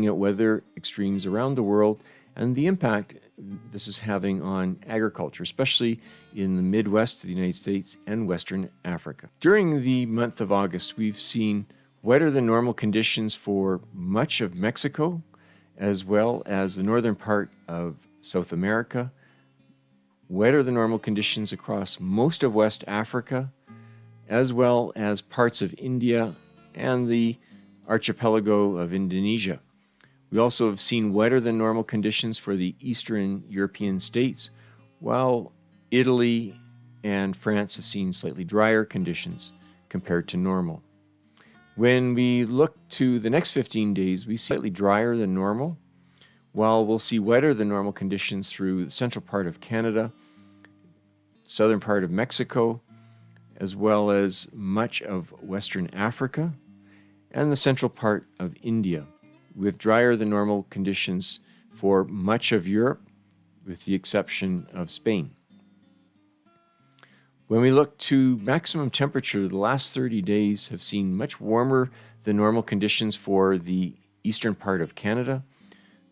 at weather extremes around the world and the impact this is having on agriculture, especially in the Midwest of the United States and Western Africa. During the month of August, we've seen wetter than normal conditions for much of Mexico, as well as the northern part of South America, wetter than normal conditions across most of West Africa, as well as parts of India and the archipelago of Indonesia. We also have seen wetter than normal conditions for the Eastern European states, while Italy and France have seen slightly drier conditions compared to normal. When we look to the next 15 days, we see slightly drier than normal, while we'll see wetter than normal conditions through the central part of Canada, southern part of Mexico, as well as much of Western Africa, and the central part of India, with drier than normal conditions for much of Europe, with the exception of Spain. When we look to maximum temperature, the last 30 days have seen much warmer than normal conditions for the eastern part of Canada,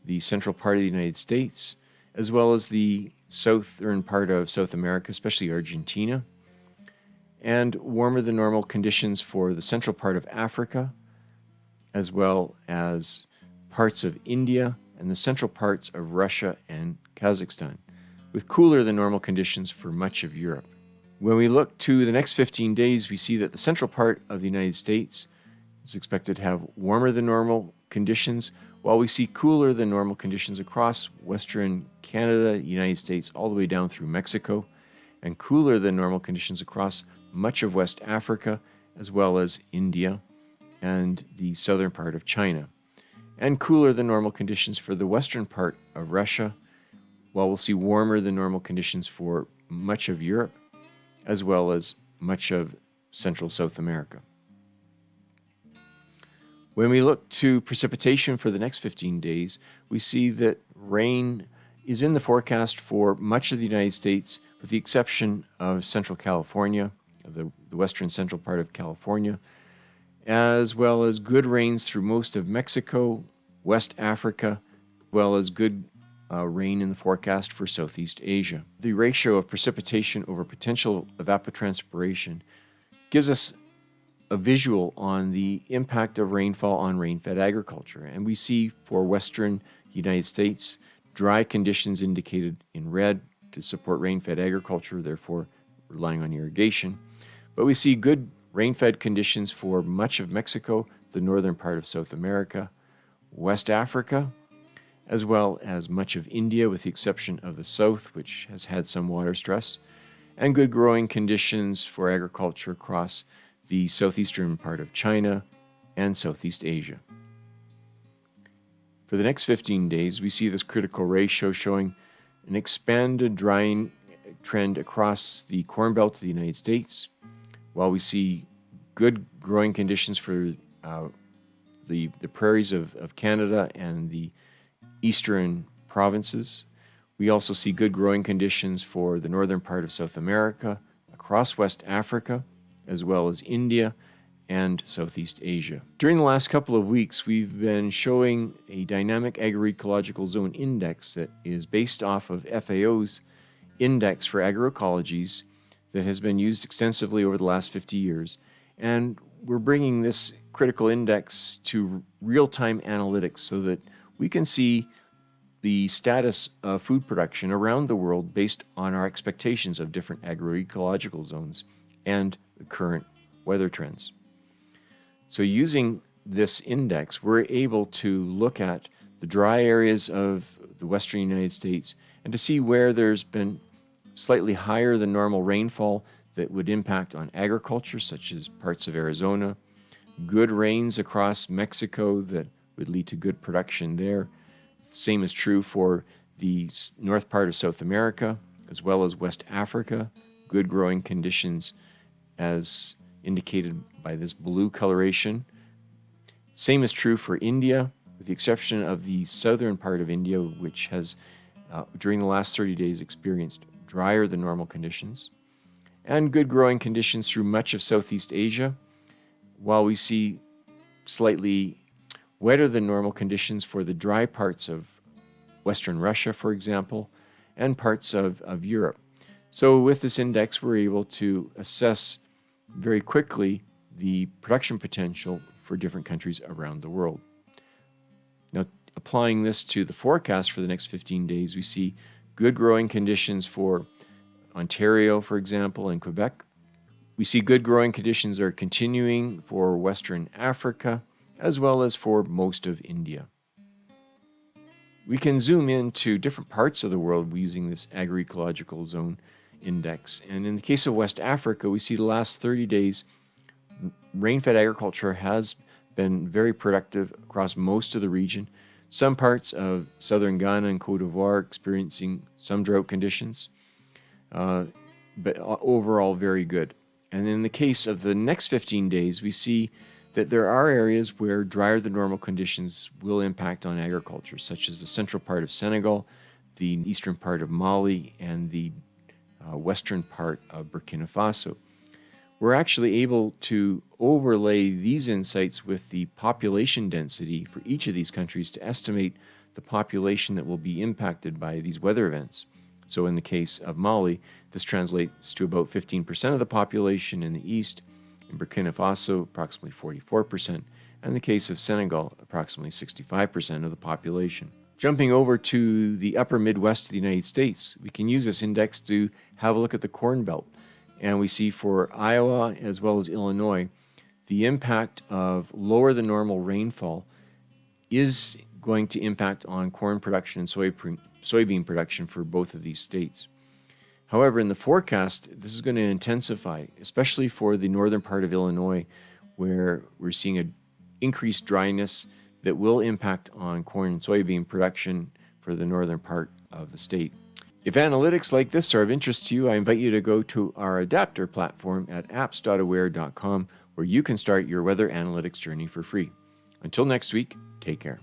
the central part of the United States, as well as the southern part of South America, especially Argentina, and warmer than normal conditions for the central part of Africa, as well as parts of India and the central parts of Russia and Kazakhstan, with cooler than normal conditions for much of Europe. When we look to the next 15 days, we see that the central part of the United States is expected to have warmer than normal conditions, while we see cooler than normal conditions across Western Canada, United States, all the way down through Mexico, and cooler than normal conditions across much of West Africa, as well as India and the southern part of China, and cooler than normal conditions for the western part of Russia, while we'll see warmer than normal conditions for much of Europe, as well as much of Central South America. When we look to precipitation for the next 15 days, we see that rain is in the forecast for much of the United States, with the exception of Central California, the western central part of California, as well as good rains through most of Mexico, West Africa, as well as good rain in the forecast for Southeast Asia. The ratio of precipitation over potential evapotranspiration gives us a visual on the impact of rainfall on rain-fed agriculture. And we see for western United States, dry conditions indicated in red to support rain-fed agriculture, therefore relying on irrigation. But we see good rain-fed conditions for much of Mexico, the northern part of South America, West Africa, as well as much of India, with the exception of the south, which has had some water stress, and good growing conditions for agriculture across the southeastern part of China and Southeast Asia. For the next 15 days, we see this critical ratio showing an expanded drying trend across the Corn Belt of the United States, while we see good growing conditions for the prairies of Canada and the eastern provinces. We also see good growing conditions for the northern part of South America, across West Africa, as well as India and Southeast Asia. During the last couple of weeks, we've been showing a dynamic agroecological zone index that is based off of FAO's index for agroecologies that has been used extensively over the last 50 years. And we're bringing this critical index to real-time analytics so that we can see the status of food production around the world based on our expectations of different agroecological zones and the current weather trends. So using this index, we're able to look at the dry areas of the western United States and to see where there's been slightly higher than normal rainfall that would impact on agriculture, such as parts of Arizona, good rains across Mexico that would lead to good production there. Same is true for the north part of South America, as well as West Africa, good growing conditions as indicated by this blue coloration. Same is true for India, with the exception of the southern part of India, which has, during the last 30 days, experienced drier than normal conditions, and good growing conditions through much of Southeast Asia, while we see slightly wetter than normal conditions for the dry parts of Western Russia, for example, and parts of Europe. So with this index, we're able to assess very quickly the production potential for different countries around the world. Now, applying this to the forecast for the next 15 days, we see good growing conditions for Ontario, for example, and Quebec. We see good growing conditions are continuing for Western Africa, as well as for most of India. We can zoom into different parts of the world using this Ag-Ecological zone index. And in the case of West Africa, we see the last 30 days, rainfed agriculture has been very productive across most of the region. Some parts of southern Ghana and Cote d'Ivoire experiencing some drought conditions, but overall very good. And in the case of the next 15 days, we see that there are areas where drier than normal conditions will impact on agriculture, such as the central part of Senegal, the eastern part of Mali, and the western part of Burkina Faso. We're actually able to overlay these insights with the population density for each of these countries to estimate the population that will be impacted by these weather events. So in the case of Mali, this translates to about 15% of the population in the east. In Burkina Faso, approximately 44%, and in the case of Senegal, approximately 65% of the population. Jumping over to the upper Midwest of the United States, we can use this index to have a look at the Corn Belt. And we see for Iowa as well as Illinois, the impact of lower than normal rainfall is going to impact on corn production and soybean production for both of these states. However, in the forecast, this is going to intensify, especially for the northern part of Illinois, where we're seeing an increased dryness that will impact on corn and soybean production for the northern part of the state. If analytics like this are of interest to you, I invite you to go to our adapter platform at apps.aware.com, where you can start your weather analytics journey for free. Until next week, take care.